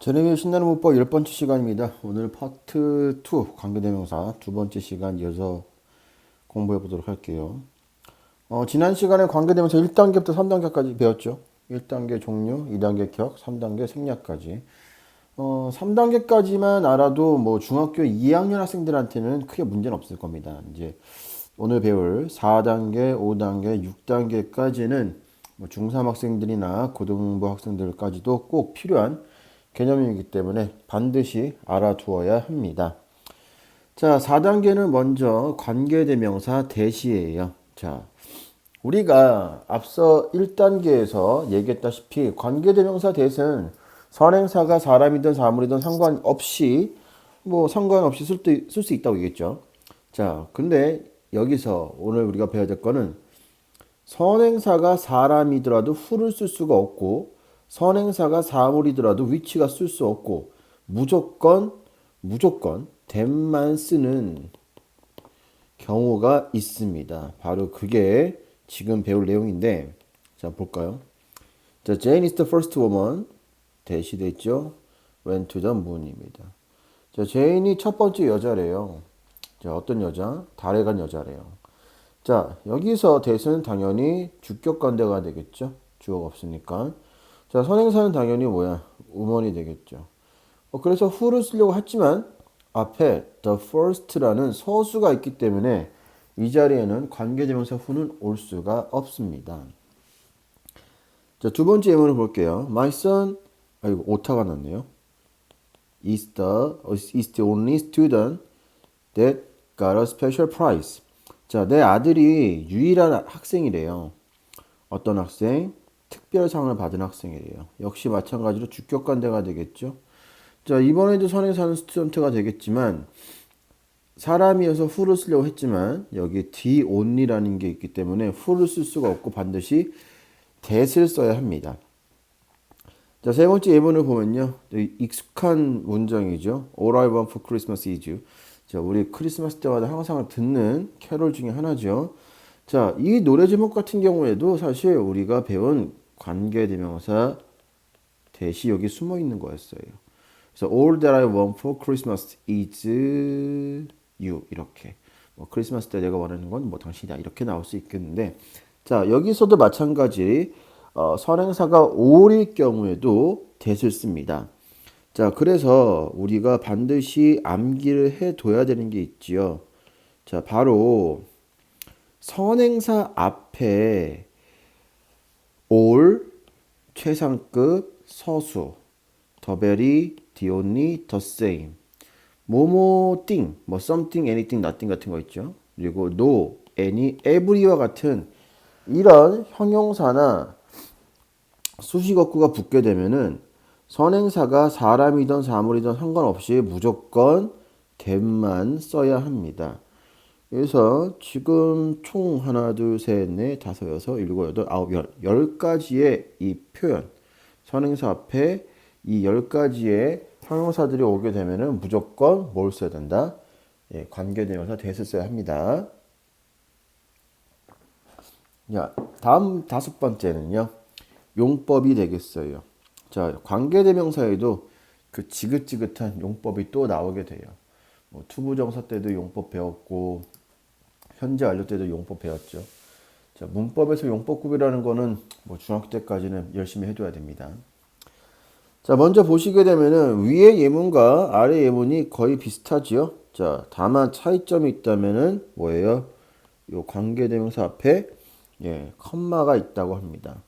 제레미의 신나는 문법 10번째 시간입니다. 오늘 파트 2 관계대명사 두 번째 시간 이어서 공부해 보도록 할게요. 지난 시간에 관계대명사 1단계부터 3단계까지 배웠죠. 1단계 종류, 2단계 격, 3단계 생략까지. 3단계까지만 알아도 뭐 중학교 2학년 학생들한테는 크게 문제는 없을 겁니다. 이제 오늘 배울 4단계, 5단계, 6단계까지는 뭐 중3 학생들이나 고등부 학생들까지도 꼭 필요한 개념이기 때문에 반드시 알아두어야 합니다. 자, 4단계는 먼저 관계대명사 대시예요. 자, 우리가 앞서 1단계에서 얘기했다시피 관계대명사 대는 선행사가 사람이든 사물이든 상관없이 쓸 수 있다고 얘기했죠. 자, 근데 여기서 오늘 우리가 배워야 될 거는 선행사가 사람이더라도 who를 쓸 수가 없고 선행사가 사물이더라도 which가 쓸 수 없고 무조건 that만 쓰는 경우가 있습니다. 바로 그게 지금 배울 내용인데 자 볼까요? 자, Jane is the first woman 대시돼 있죠. went to the moon입니다. 자, 제인이 첫 번째 여자래요. 자, 어떤 여자? 달에 간 여자래요. 자, 여기서 대수는 당연히 주격관대가 되겠죠. 주어가 없으니까. 자, 선행사는 당연히 뭐야? 우먼이 되겠죠. 그래서 who를 쓰려고 했지만 앞에 the first라는 서수가 있기 때문에 이 자리에는 관계대명사 who는 올 수가 없습니다. 자, 두 번째 예문을 볼게요. My son, 아이고, 오타가 났네요. is the only student that got a special prize. 자, 내 아들이 유일한 학생이래요. 어떤 학생? 특별상을 받은 학생이래요. 역시 마찬가지로 주격관대가 되겠죠. 자, 이번에도 선행사는 스튜던트가 되겠지만 사람이어서 who를 쓰려고 했지만 여기 the only라는 게 있기 때문에 who를 쓸 수가 없고 반드시 that을 써야 합니다. 자, 세 번째 예문을 보면요. 익숙한 문장이죠. All I want for Christmas is you. 자, 우리 크리스마스 때마다 항상 듣는 캐롤 중에 하나죠. 자, 이 노래 제목 같은 경우에도 사실 우리가 배운 관계대명사 대시 여기 숨어 있는 거였어요. 그래서 All that I want for Christmas is you 이렇게 뭐 크리스마스 때 내가 원하는 건 뭐 당신이다 이렇게 나올 수 있겠는데 자 여기서도 마찬가지 선행사가 all일 경우에도 that을 씁니다. 자 그래서 우리가 반드시 암기를 해둬야 되는 게 있지요. 자 바로 선행사 앞에 all 최상급 서수 the very, the only, the same 뭐뭐 thing, 뭐 something, anything, nothing 같은 거 있죠. 그리고 no, any, every와 같은 이런 형용사나 수식어구가 붙게 되면은 선행사가 사람이든 사물이든 상관없이 무조건 that만 써야 합니다. 그래서 지금 총 하나, 둘, 셋, 넷, 다섯, 여섯, 일곱, 여덟, 아홉, 열 가지의 이 표현 선행사 앞에 이 열 가지의 형용사들이 오게 되면은 무조건 뭘 써야 된다? 예, 관계대명사 that을 써야 합니다. 자, 다음 다섯 번째는요. 용법이 되겠어요. 자, 관계대명사에도 그 지긋지긋한 용법이 또 나오게 돼요. 뭐 투부정사 때도 용법 배웠고 현재 완료 때도 용법 배웠죠. 자, 문법에서 용법 구별하는 거는 뭐 중학교 때까지는 열심히 해둬야 됩니다. 자, 먼저 보시게 되면은 위의 예문과 아래 예문이 거의 비슷하지요. 자, 다만 차이점이 있다면은 뭐예요? 요 관계대명사 앞에 컴마가 있다고 합니다.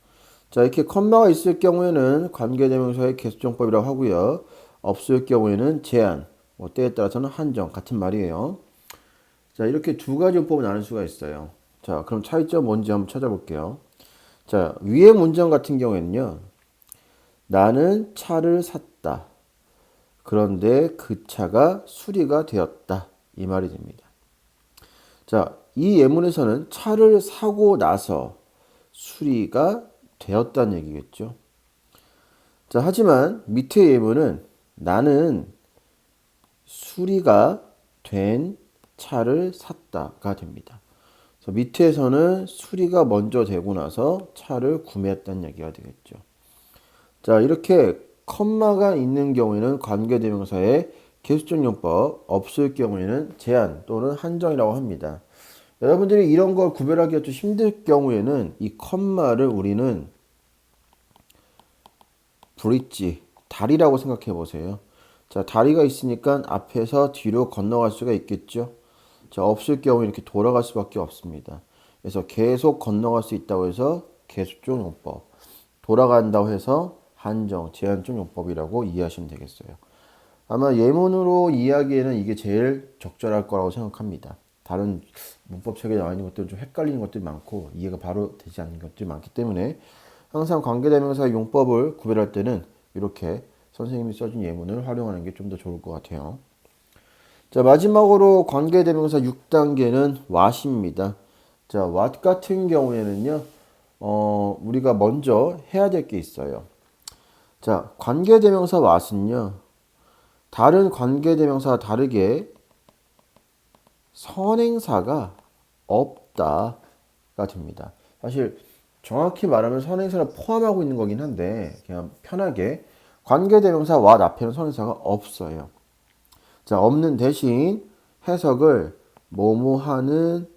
자, 이렇게 컴마가 있을 경우에는 관계대명사의 계수정법이라고 하고요. 없을 경우에는 제한, 뭐 때에 따라서는 한정 같은 말이에요. 자, 이렇게 두 가지 용법을 나눌 수가 있어요. 자, 그럼 차이점 뭔지 한번 찾아볼게요. 자, 위의 문장 같은 경우에는요. 나는 차를 샀다. 그런데 그 차가 수리가 되었다. 이 말이 됩니다. 자, 이 예문에서는 차를 사고 나서 수리가 되었다는 얘기겠죠. 자, 하지만 밑에 예문은 나는 수리가 된 차를 샀다가 됩니다. 그래서 밑에서는 수리가 먼저 되고 나서 차를 구매했다는 얘기가 되겠죠. 자, 이렇게 컴마가 있는 경우에는 관계대명사의 계수적 용법, 없을 경우에는 제한 또는 한정이라고 합니다. 여러분들이 이런 걸 구별하기가 좀 힘들 경우에는 이 컴마를 우리는 브릿지, 다리라고 생각해 보세요. 자, 다리가 있으니까 앞에서 뒤로 건너갈 수가 있겠죠. 자, 없을 경우 이렇게 돌아갈 수밖에 없습니다. 그래서 계속 건너갈 수 있다고 해서 계수적 용법, 돌아간다고 해서 한정, 제한적 용법이라고 이해하시면 되겠어요. 아마 예문으로 이해하기에는 이게 제일 적절할 거라고 생각합니다. 다른 문법책에 나와 있는 것들은 좀 헷갈리는 것들이 많고 이해가 바로 되지 않는 것들이 많기 때문에 항상 관계대명사의 용법을 구별할 때는 이렇게 선생님이 써준 예문을 활용하는 게 좀 더 좋을 것 같아요. 자, 마지막으로 관계대명사 6단계는 what입니다. 자, what 같은 경우에는요, 우리가 먼저 해야 될 게 있어요. 자, 관계대명사 what은요, 다른 관계대명사와 다르게 선행사가 없다가 됩니다. 사실 정확히 말하면 선행사를 포함하고 있는 거긴 한데 그냥 편하게 관계대명사 what 앞에는 선행사가 없어요. 자, 없는 대신 해석을 뭐뭐 하는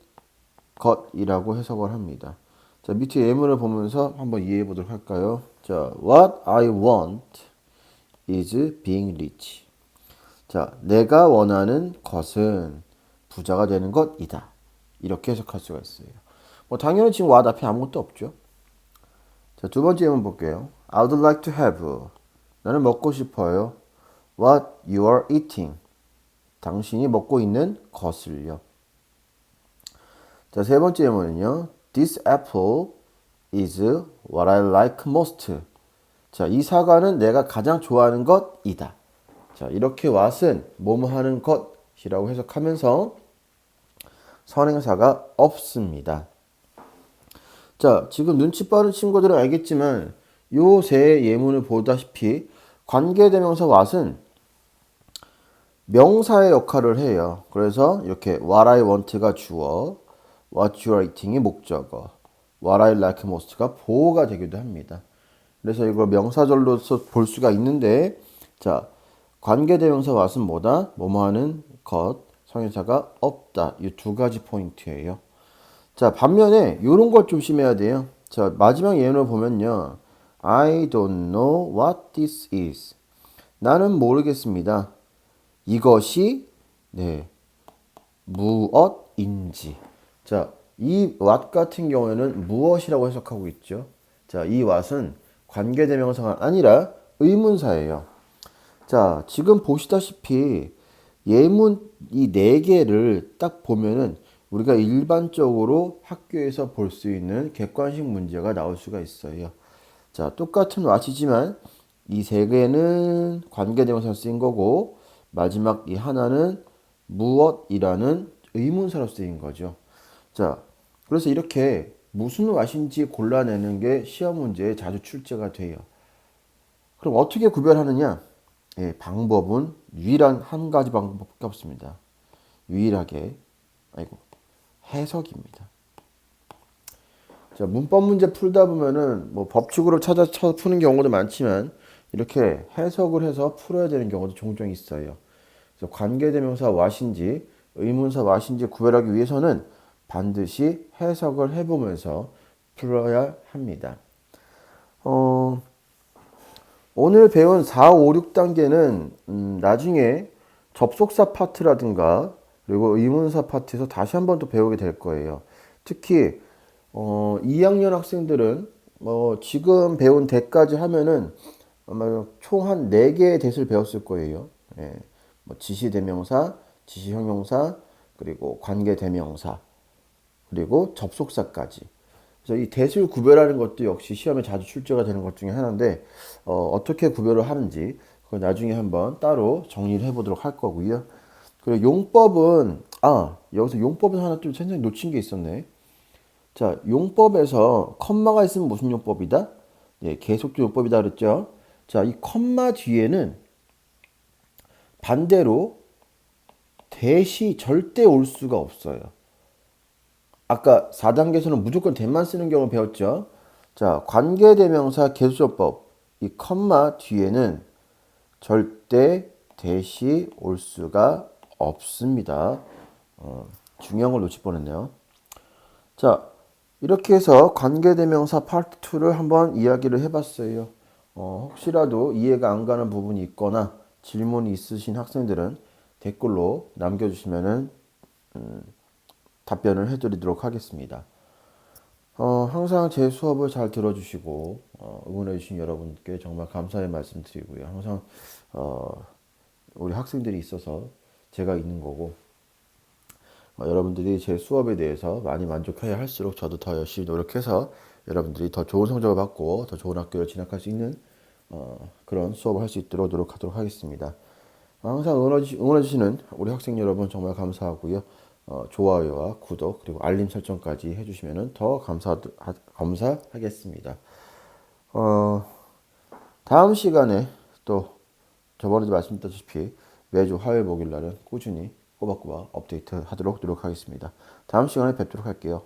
것이라고 해석을 합니다. 자, 밑에 예문을 보면서 한번 이해해 보도록 할까요? 자, what I want is being rich. 자, 내가 원하는 것은 부자가 되는 것이다. 이렇게 해석할 수가 있어요. 뭐 당연히 지금 what 앞에 아무것도 없죠. 자, 두 번째 예문 볼게요. I would like to have. 나는 먹고 싶어요. What you are eating. 당신이 먹고 있는 것을요. 자, 세 번째 예문은요. This apple is what I like most. 자, 이 사과는 내가 가장 좋아하는 것이다. 자, 이렇게 what은 뭐뭐 하는 것이라고 해석하면서 선행사가 없습니다. 자, 지금 눈치 빠른 친구들은 알겠지만 요 세 예문을 보다시피 관계대명사 what은 명사의 역할을 해요. 그래서 이렇게 what I want가 주어, what you are eating이 목적어, what I like most가 보어가 되기도 합니다. 그래서 이걸 명사절로서 볼 수가 있는데, 자, 관계대명사 what은 뭐다? 뭐뭐 하는 것, 선행사가 없다. 이 두 가지 포인트예요. 자, 반면에 이런 걸 조심해야 돼요. 자, 마지막 예문을 보면요. I don't know what this is. 나는 모르겠습니다. 이것이 무엇인지. 자, 이 what 같은 경우에는 무엇이라고 해석하고 있죠. 자, 이 what은 관계대명사가 아니라 의문사예요. 자, 지금 보시다시피 예문 이 네 개를 딱 보면은 우리가 일반적으로 학교에서 볼 수 있는 객관식 문제가 나올 수가 있어요. 자, 똑같은 what이지만 이 세 개는 관계대명사로 쓰인 거고 마지막 이 하나는 무엇이라는 의문사로 쓰인 거죠. 자, 그래서 이렇게 무슨 what인지 골라내는 게 시험 문제에 자주 출제가 돼요. 그럼 어떻게 구별하느냐? 예, 방법은 유일한 한 가지 방법밖에 없습니다. 유일하게 해석입니다. 자, 문법 문제 풀다 보면은 뭐 법칙으로 찾아 푸는 경우도 많지만 이렇게 해석을 해서 풀어야 되는 경우도 종종 있어요. 그래서 관계대명사 what인지 의문사 what인지 구별하기 위해서는 반드시 해석을 해보면서 풀어야 합니다. 오늘 배운 4, 5, 6단계는 나중에 접속사 파트라든가 그리고 의문사 파트에서 다시 한 번 더 배우게 될 거예요. 특히 2학년 학생들은 지금 배운 대까지 하면은 아마 총 한 4개의 대를 배웠을 거예요. 예, 지시대명사, 지시형용사, 그리고 관계대명사, 그리고 접속사까지. 그래서 이 대를 구별하는 것도 역시 시험에 자주 출제가 되는 것 중에 하나인데 어떻게 구별을 하는지 그건 나중에 한번 따로 정리를 해보도록 할 거고요. 그리고 용법은 여기서 용법은 하나 좀 선생님 놓친 게 있었네. 자, 용법에서 컴마가 있으면 무슨 용법이다? 예, 계속적 용법이다 그랬죠. 자, 이 컴마 뒤에는 반대로 대시 절대 올 수가 없어요. 아까 4단계에서는 무조건 대만 쓰는 경우를 배웠죠. 자, 관계대명사 계수적법 이 컴마 뒤에는 절대 대시 올 수가 없습니다. 중요한 걸 놓칠 뻔했네요. 자, 이렇게 해서 관계대명사 파트 2를 한번 이야기를 해봤어요. 혹시라도 이해가 안 가는 부분이 있거나 질문이 있으신 학생들은 댓글로 남겨주시면은 답변을 해드리도록 하겠습니다. 항상 제 수업을 잘 들어주시고 응원해주신 여러분께 정말 감사의 말씀 드리고요. 항상 우리 학생들이 있어서 제가 있는 거고 여러분들이 제 수업에 대해서 많이 만족해야 할수록 저도 더 열심히 노력해서 여러분들이 더 좋은 성적을 받고 더 좋은 학교를 진학할 수 있는 그런 수업을 할 수 있도록 노력하도록 하겠습니다. 항상 응원해주시는 우리 학생 여러분 정말 감사하고요. 좋아요와 구독 그리고 알림 설정까지 해주시면 더 감사하겠습니다. 다음 시간에 또 저번에도 말씀드렸다시피 매주 화요일 목요일 날은 꾸준히 꼬박꼬박 업데이트 하도록 노력하겠습니다. 다음 시간에 뵙도록 할게요.